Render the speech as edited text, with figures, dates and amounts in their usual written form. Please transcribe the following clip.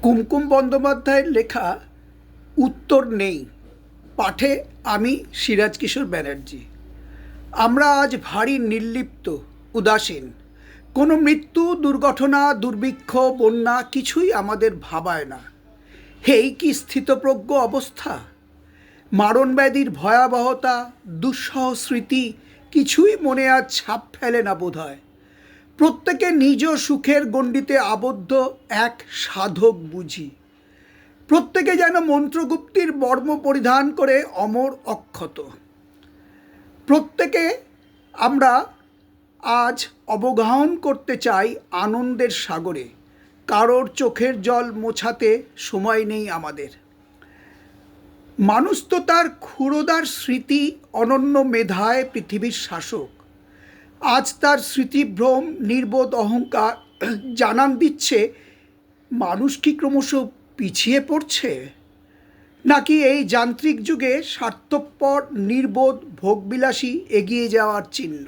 কুমকুম বন্দ্যোপাধ্যায়ের লেখা উত্তর নেই পাঠে আমি সিরাজ কিশোর ব্যানার্জি। আমরা আজ ভারী নির্লিপ্ত, উদাসীন। কোনো মৃত্যু, দুর্ঘটনা, দুর্ভিক্ষ, বন্যা কিছুই আমাদের ভাবায় না। এই কি স্থিতপ্রজ্ঞ অবস্থা? মারণব্যাধির ভয়াবহতা, দুঃসহ স্মৃতি কিছুই মনে আজ ছাপ ফেলে না বোধ হয়। প্রত্যেকে নিজ সুখের গণ্ডিতে আবদ্ধ এক সাধক বুঝি। প্রত্যেকে যেন মন্ত্রগুপ্তির বর্ম পরিধান করে অমর অক্ষত। প্রত্যেকে আমরা আজ অবগাহন করতে চাই আনন্দের সাগরে। কারোর চোখের জল মোছাতে সময় নেই আমাদের। মানুষ তো তার ক্ষুরোদার স্মৃতি, অনন্য মেধায় পৃথিবীর শাসক। আজ তার স্মৃতিভ্রম, নির্বোধ অহংকার জানান দিচ্ছে মানুষ কি ক্রমশ পিছিয়ে পড়ছে, নাকি এই যান্ত্রিক যুগে স্বার্থপর নির্বোধ ভোগবিলাসী এগিয়ে যাওয়ার চিহ্ন।